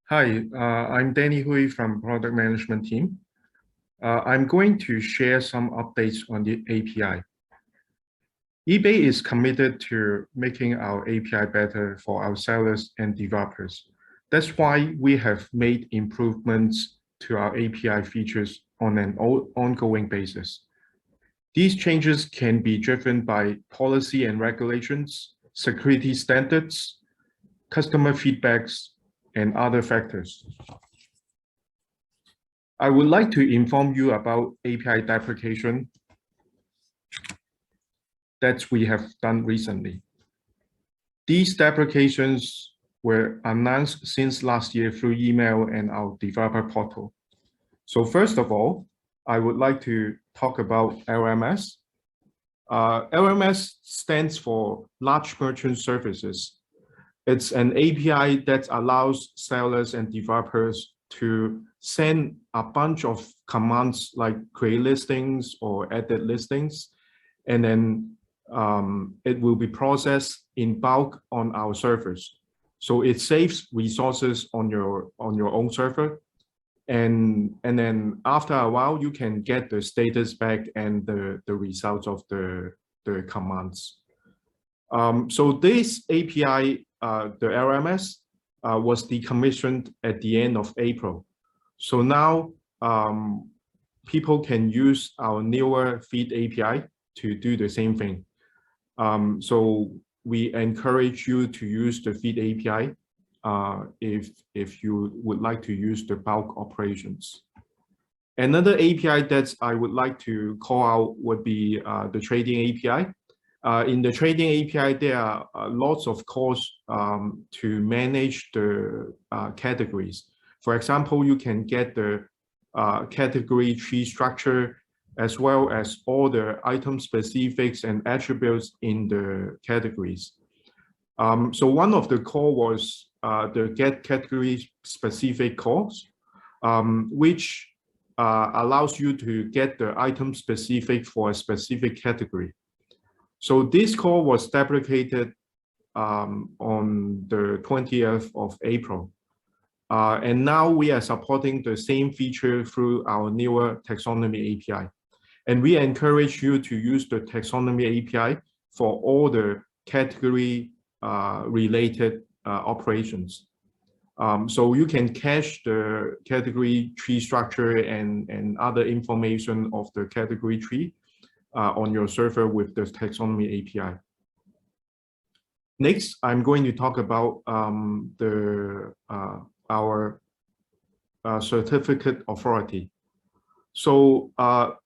Hi, I'm Danny Hui from Product Management Team. I'm going to share some updates on the API. eBay is committed to making our API better for our sellers and developers. That's why we have made improvements to our API features on an ongoing basis. These changes can be driven by policy and regulations, security standards, customer feedbacks, and other factors. I would like to inform you about API deprecation that we have done recently. These deprecations were announced since last year through email and our developer portal. So first of all, I would like to talk about LMS. LMS stands for Large Merchant Services. It's an API that allows sellers and developers to send a bunch of commands like create listings or edit listings, and then it will be processed in bulk on our servers. So it saves resources on your own server, and then after a while you can get the status back and the results of the commands. So this API, the LMS, was decommissioned at the end of April. So now people can use our newer Feed API to do the same thing. So we encourage you to use the Feed API if you would like to use the bulk operations. Another API that I would like to call out would be the trading API. In the trading API, there are lots of calls to manage the categories. For example, you can get the category tree structure as well as all the item specifics and attributes in the categories. So one of the call was the get category specific calls, which allows you to get the item specific for a specific category. So this call was deprecated on the 20th of April. And now we are supporting the same feature through our newer taxonomy API. And we encourage you to use the taxonomy API for all the category related operations. So you can cache the category tree structure and other information of the category tree on your server with the taxonomy API. Next, I'm going to talk about our certificate authority. So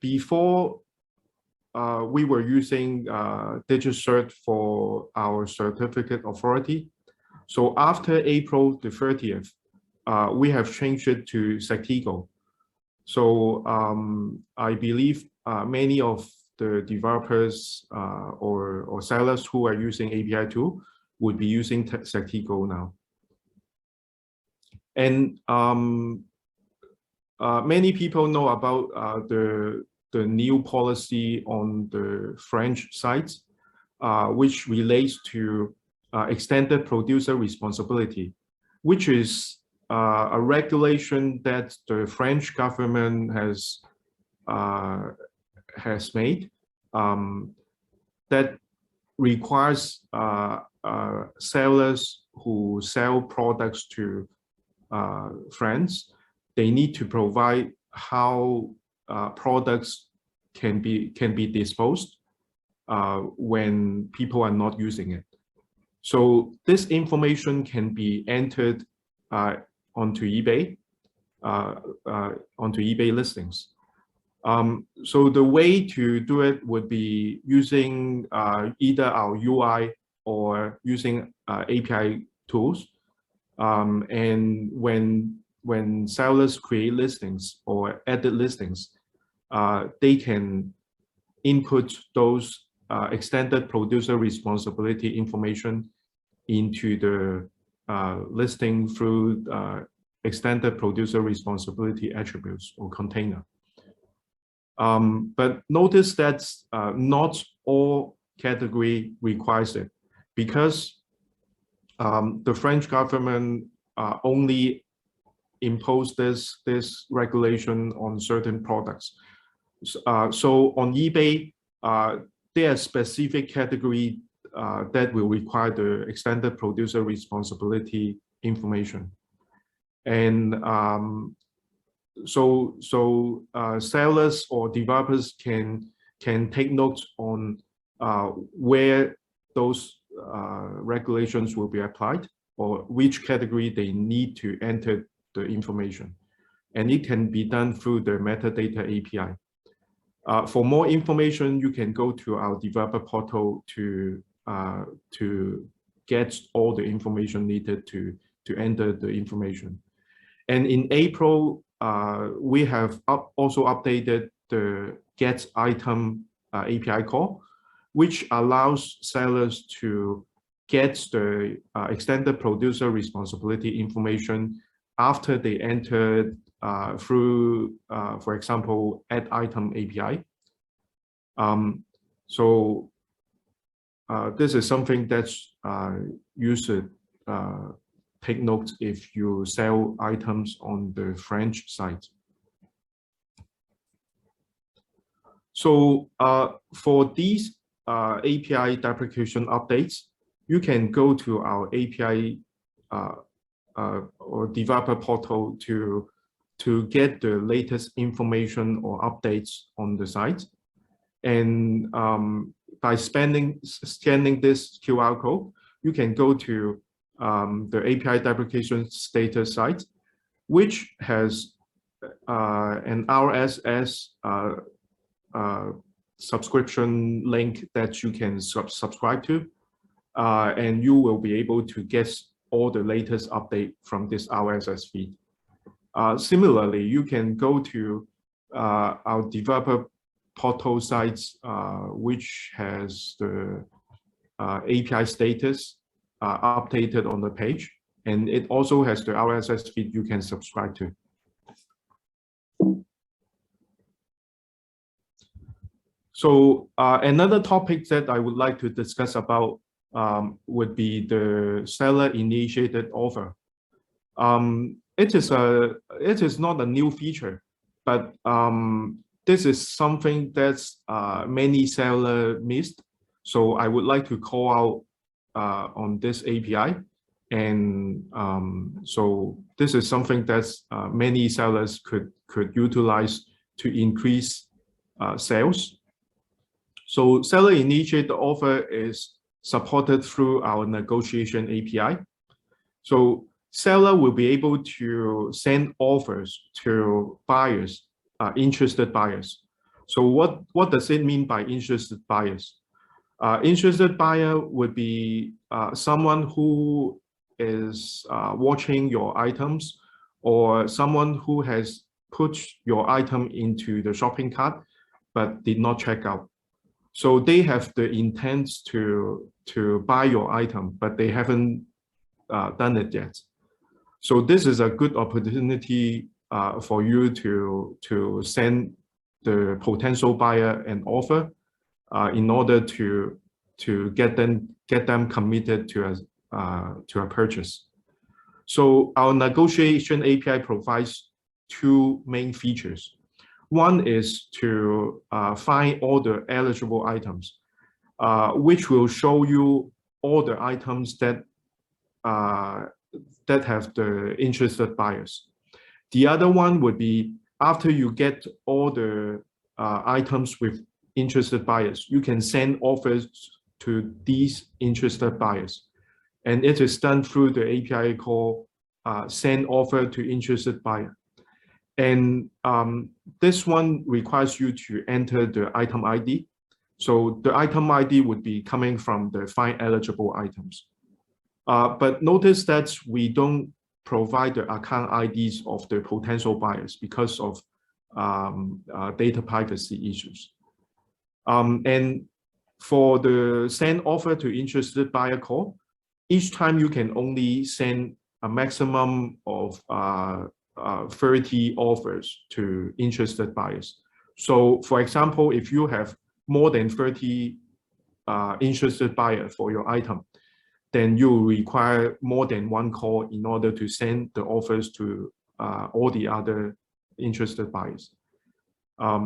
before we were using DigiCert for our certificate authority. So after April the 30th, we have changed it to Sectigo. So I believe many of the developers or sellers who are using API tool would be using Sectigo now. And many people know about the new policy on the French site, which relates to extended producer responsibility, which is a regulation that the French government has made that requires sellers who sell products to France, they need to provide how products can be disposed when people are not using it. So this information can be entered onto eBay listings. So the way to do it would be using either our UI or using API tools. And when sellers create listings or edit listings, they can input those extended producer responsibility information into the listing through extended producer responsibility attributes or container. But notice that not all category requires it, because the French government only impose this regulation on certain products. So on eBay, there are specific category that will require the extended producer responsibility information. And so sellers or developers can take notes on where those regulations will be applied, or which category they need to enter the information. And it can be done through the metadata API. For more information, you can go to our developer portal to get all the information needed to enter the information. And in April, we have also updated the get item API call, which allows sellers to get the extended producer responsibility information after they entered through, for example, add item API. So this is something that you should take note if you sell items on the French site. So for these API deprecation updates, you can go to our API or developer portal to get the latest information or updates on the site. And by scanning this QR code, you can go to the API deprecation status site, which has an RSS subscription link that you can subscribe to, and you will be able to get all the latest update from this RSS feed. Similarly, you can go to our developer portal sites, which has the API status updated on the page, and it also has the RSS feed you can subscribe to. So another topic that I would like to discuss about would be the seller-initiated offer. It is not a new feature, but this is something that many sellers missed. So I would like to call out on this API. And so this is something that many sellers could utilize to increase sales. So seller-initiated offer is supported through our negotiation API. So seller will be able to send offers to buyers, interested buyers. So what does it mean by interested buyers? Interested buyer would be someone who is watching your items, or someone who has put your item into the shopping cart but did not check out. So they have the intent to buy your item, but they haven't done it yet. So this is a good opportunity for you to send the potential buyer an offer in order to get them committed to a purchase. So our negotiation API provides two main features. One is to find all the eligible items, which will show you all the items that have the interested buyers. The other one would be, after you get all the items with interested buyers, you can send offers to these interested buyers. And it is done through the API called send offer to interested buyer. And this one requires you to enter the item ID. So the item ID would be coming from the find eligible items. But notice that we don't provide the account IDs of the potential buyers because of data privacy issues. And for the send offer to interested buyer call, each time you can only send a maximum of 30 offers to interested buyers. So for example, if you have more than 30 interested buyers for your item, then you require more than one call in order to send the offers to all the other interested buyers.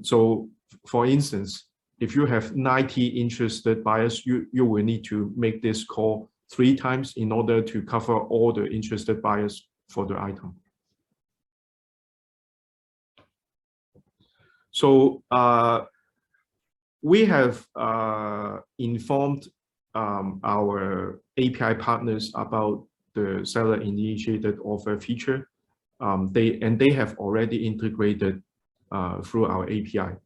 So for instance, if you have 90 interested buyers, you will need to make this call 3 times in order to cover all the interested buyers for the item. So we have informed our API partners about the seller-initiated offer feature. They have already integrated through our API.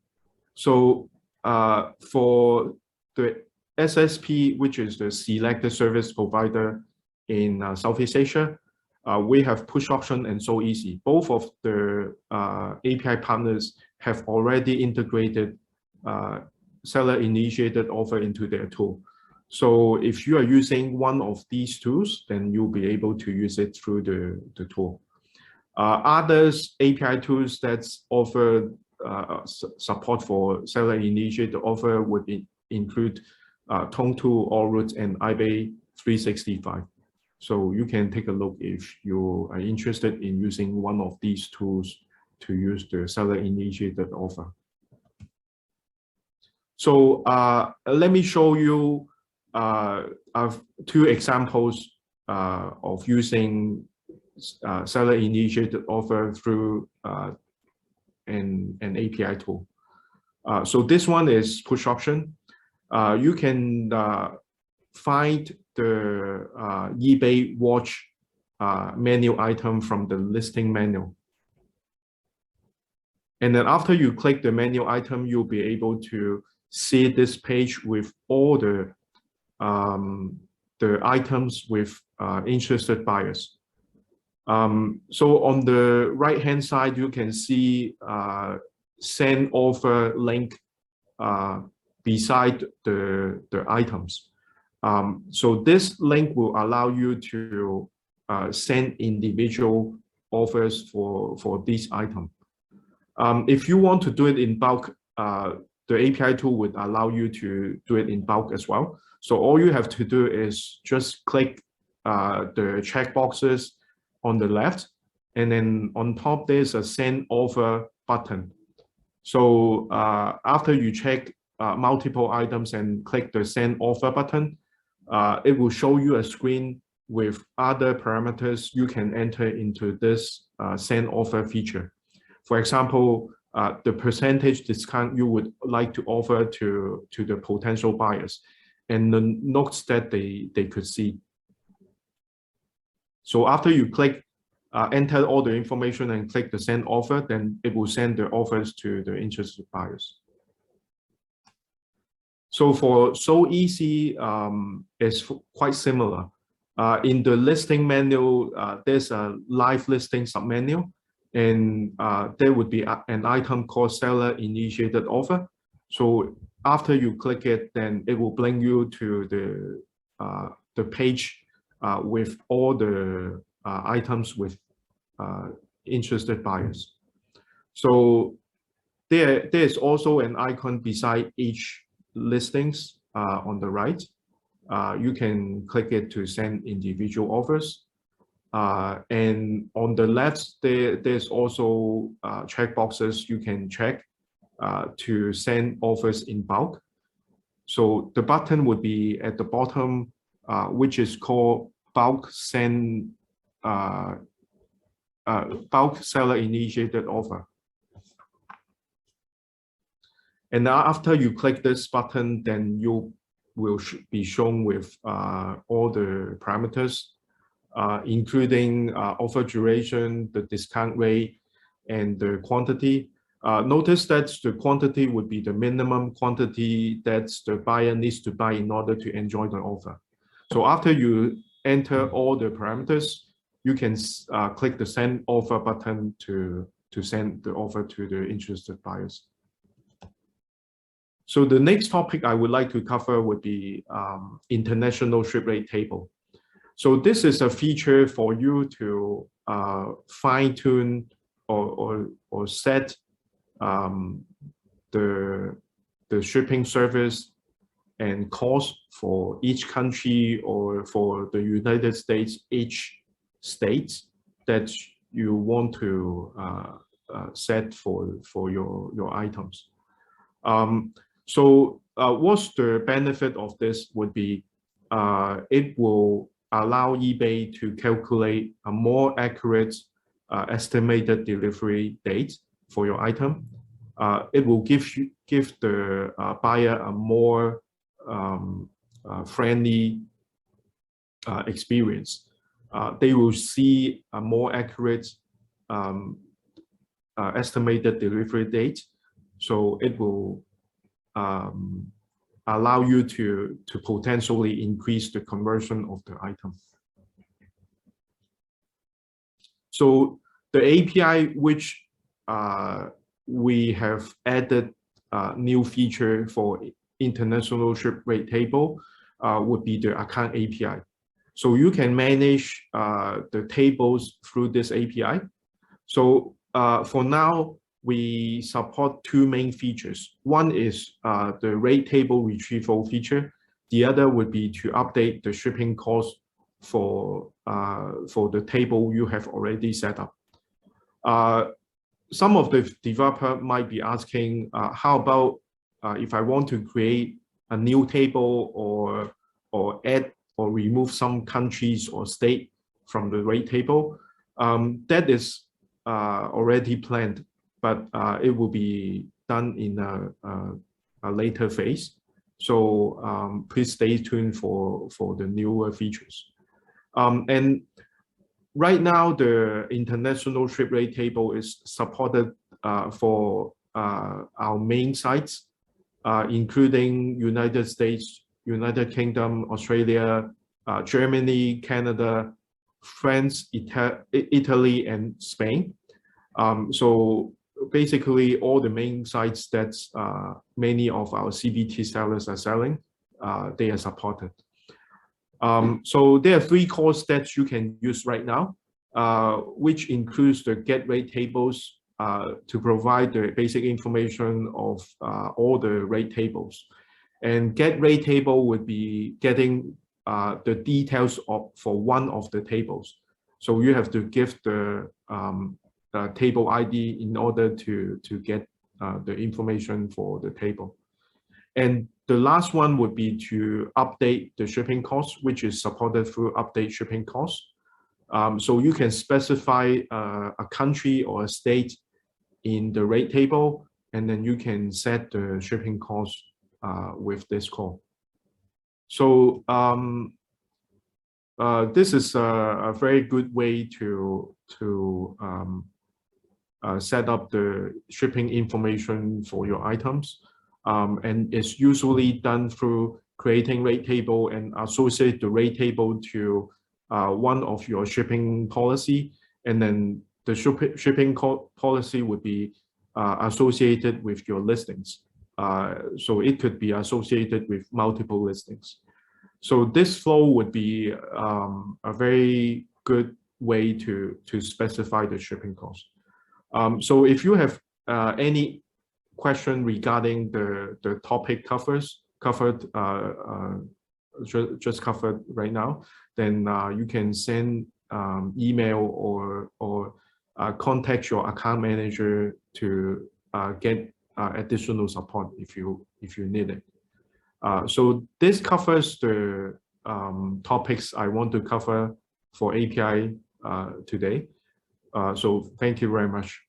So for the SSP, which is the selected service provider in Southeast Asia, we have push option and SoEasy. Both of the API partners have already integrated seller-initiated offer into their tool. So if you are using one of these tools, then you'll be able to use it through the tool. Others API tools that offer support for seller-initiated offer would include Tong2, Allroot, and eBay 365. So you can take a look if you are interested in using one of these tools to use the seller-initiated offer. So let me show you 2 examples of using seller-initiated offer through an API tool. So this one is push option. You can find the eBay watch menu item from the listing menu. And then after you click the menu item, you'll be able to see this page with all the items with interested buyers. So on the right-hand side, you can see send offer link beside the items. So this link will allow you to send individual offers for this item. If you want to do it in bulk, the API tool would allow you to do it in bulk as well. So all you have to do is just click the check boxes on the left, and then on top there's a send offer button. So after you check multiple items and click the send offer button, it will show you a screen with other parameters you can enter into this send offer feature. For example, the percentage discount you would like to offer to the potential buyers and the notes that they could see. So after you click enter all the information and click the send offer, then it will send the offers to the interested buyers. So for SoEasy, it's quite similar. In the listing menu, there's a live listing submenu, and there would be an item called seller initiated offer. So after you click it, then it will bring you to the page with all the items with interested buyers. So there's also an icon beside each listings on the right. You can click it to send individual offers. And on the left, there's also checkboxes you can check to send offers in bulk. So the button would be at the bottom, which is called bulk send, bulk seller initiated offer. And now after you click this button, then you will be shown with all the parameters, including offer duration, the discount rate, and the quantity. Notice that the quantity would be the minimum quantity that the buyer needs to buy in order to enjoy the offer. So after you enter all the parameters, you can click the send offer button to send the offer to the interested buyers. So the next topic I would like to cover would be international ship rate table. So this is a feature for you to fine-tune or set the shipping service and cost for each country, or for the United States, each state that you want to set for your items. What's the benefit of this would be it will allow eBay to calculate a more accurate estimated delivery date for your item. It will give the buyer a more friendly experience. They will see a more accurate estimated delivery date, so it will allow you to potentially increase the conversion of the item. So the API which we have added new feature for international ship rate table would be the account API. So you can manage the tables through this API. So for now, we support two main features. One is the rate table retrieval feature. The other would be to update the shipping cost for the table you have already set up. Some of the developer might be asking, how about if I want to create a new table or add or remove some countries or state from the rate table? That is already planned, but it will be done in a later phase. So please stay tuned for the newer features. And right now, the international ship rate table is supported for our main sites, including United States, United Kingdom, Australia, Germany, Canada, France, Italy, and Spain. So basically, all the main sites that many of our CBT sellers are selling, they are supported. So there are three core steps you can use right now, which includes the get rate tables to provide the basic information of all the rate tables. And get rate table would be getting the details for one of the tables. So you have to give the table ID in order to get the information for the table. And the last one would be to update the shipping cost, which is supported through update shipping cost. So you can specify a country or a state in the rate table, and then you can set the shipping cost with this call. So this is a very good way to set up the shipping information for your items. And it's usually done through creating rate table and associate the rate table to one of your shipping policy. And then the shipping policy would be associated with your listings. So it could be associated with multiple listings. So this flow would be a very good way to specify the shipping cost. So if you have any question regarding the topic just covered right now, then you can send email or contact your account manager to get additional support if you need it. So this covers the topics I want to cover for API today. So thank you very much.